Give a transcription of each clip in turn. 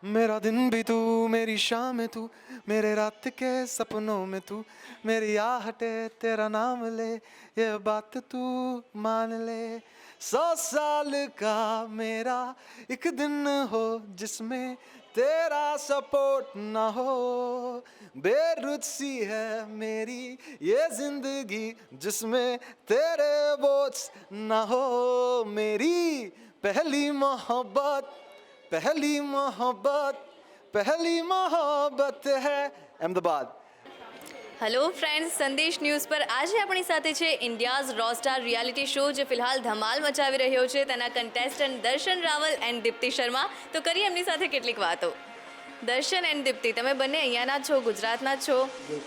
मेरा दिन भी तू, मेरी शाम तू, मेरे रात के सपनों में तू, मेरी आहटे तेरा नाम ले, ये बात तू मान ले। 100 साल का मेरा एक दिन हो जिसमें तेरा सपोर्ट ना हो, बेरुत सी है मेरी ये जिंदगी जिसमें तेरे बोझ ना हो। मेरी पहली मोहब्बत, पहली मोहब्बत, पहली मोहब्बत है Ahmedabad. Hello friends, Sandesh news પર આજે આપણી સાથે છે India's raw star reality show જે ફિલહાલ ધમાલ મચાવી રહ્યો છે, તેના કન્ટેસ્ટન્ટ દર્શન રાવલ એન્ડ દીપ્તિ શર્મા. તો કરીએ એમની સાથે કેટલીક વાતો. દર્શન એન્ડ દીપ્તિ, તમે બંને અહીંયાના જ છો, ગુજરાતના જ છો.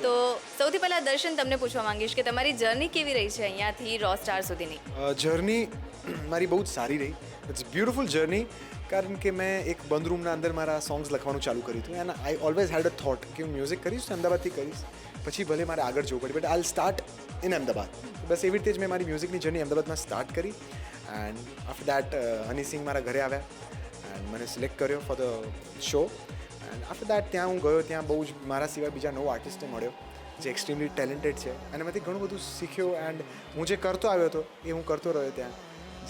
તો સૌથી પહેલાં દર્શન, તમને પૂછવા માંગીશ કે તમારી જર્ની કેવી રહી છે અહીંયાથી રો સ્ટાર સુધીની? જર્ની મારી બહુ જ સારી રહી. ઇટ્સ બ્યુટિફુલ જર્ની, કારણ કે મેં એક બંધ રૂમના અંદર મારા સોંગ્સ લખવાનું ચાલુ કર્યું હતું. And I always had a thought કે હું મ્યુઝિક કરીશ તો અમદાવાદથી કરીશ, પછી ભલે મારે આગળ જવું પડે, but I start in Ahmedabad. બસ એવી રીતે જ મેં મારી મ્યુઝિકની જર્ની અમદાવાદમાં સ્ટાર્ટ કરી. And after that Honey Singh મારા ઘરે આવ્યા એન્ડ મને સિલેક્ટ કર્યો for the show. And after that ત્યાં હું ગયો, ત્યાં બહુ જ મારા સિવાય બીજા 9 આર્ટિસ્ટને મળ્યો જે એક્સ્ટ્રીમલી ટેલેન્ટેડ છે, અને એમાંથી ઘણું બધું શીખ્યો. એન્ડ હું જે કરતો આવ્યો હતો એ હું કરતો રહ્યો ત્યાં,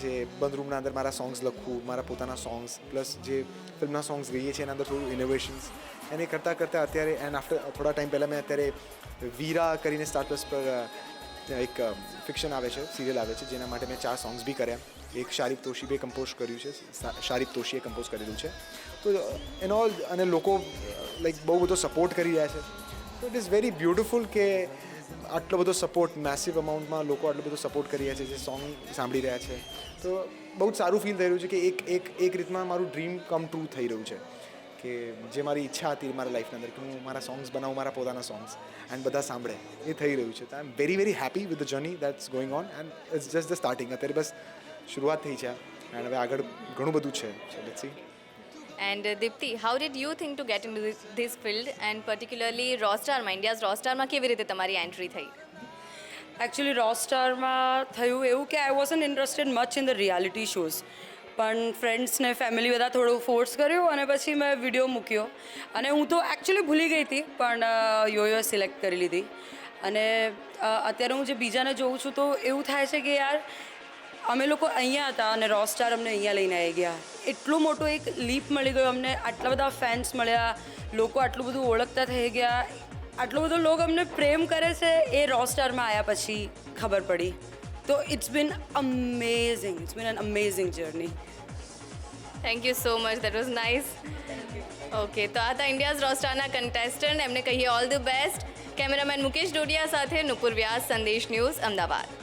જે બંધ રૂમના અંદર મારા સોંગ્સ લખવું, મારા પોતાના સોંગ્સ પ્લસ જે ફિલ્મના સોંગ્સ ગઈએ છીએ એના અંદર થોડું ઇનોવેશન્સ, એને કરતાં કરતાં અત્યારે એન્ડ આફ્ટર થોડા ટાઈમ પહેલાં મેં અત્યારે વીરા કરીને સ્ટાર પ્લસ પર એક ફિક્શન આવે છે, સિરિયલ આવે છે, જેના માટે મેં 4 સોંગ્સ બી કર્યા. એક શારીફ તોશીબે કમ્પોઝ કર્યું છે, શારીફ તોશીએ કમ્પોઝ કરેલું છે. તો એન ઓલ, અને લોકો લાઈક બહુ બધો સપોર્ટ કરી રહ્યા છે. તો ઇટ ઇઝ વેરી બ્યુટિફુલ કે આટલો બધો સપોર્ટ, મેસિવ અમાઉન્ટમાં લોકો આટલો બધો સપોર્ટ કરી રહ્યા છે, જે સોંગ સાંભળી રહ્યા છે. તો બહુ જ સારું ફીલ થઈ રહ્યું છે કે એક રીતમાં મારું ડ્રીમ કમ ટ્રુ થઈ રહ્યું છે, કે જે મારી ઈચ્છા હતી મારા લાઈફના અંદર કે હું મારા સોંગ્સ બનાવું, મારા પોતાના સોંગ્સ, એન્ડ બધા સાંભળે, એ થઈ રહ્યું છે. તો I am very very happy with the journey that's going on, and it's just the starting. અત્યારે બસ શરૂઆત થઈ છે એન્ડ હવે આગળ ઘણું બધું છે. So let's see. And Deepti, how did you think to get in this field, and particularly raw સ્ટારમાં, ઇન્ડિયાઝ રો સ્ટારમાં કેવી રીતે તમારી એન્ટ્રી થઈ? એકચ્યુઅલી રો સ્ટારમાં થયું એવું કે I wasn't interested much in the reality shows, પણ ફ્રેન્ડ્સને ફેમિલી બધા થોડું ફોર્સ કર્યું અને પછી મેં વિડીયો મૂક્યો. અને હું તો એકચ્યુઅલી ભૂલી ગઈ હતી, પણ યોયો સિલેક્ટ કરી લીધી. અને અત્યારે હું જે બીજાને જોઉં છું તો એવું થાય છે કે યાર, અમે લોકો અહીંયા હતા અને રો સ્ટાર અમને અહીંયા લઈને આવી ગયા. એટલો મોટો એક લીપ મળી ગયો અમને, આટલા બધા ફેન્સ મળ્યા, લોકો આટલું બધું ઓળખતા થઈ ગયા, આટલો બધો લોકો અમને પ્રેમ કરે છે, એ રો સ્ટારમાં આવ્યા પછી ખબર પડી. તો it's been amazing, it's been an amazing journey. Thank you so much, that was nice. Okay, તો આ હતા ઇન્ડિયાઝ રો સ્ટારના કન્ટેસ્ટન્ટ, એમને કહીએ all the best. Cameraman Mukesh Dodiya સાથે નુપુર વ્યાસ, સંદેશ ન્યૂઝ, અમદાવાદ.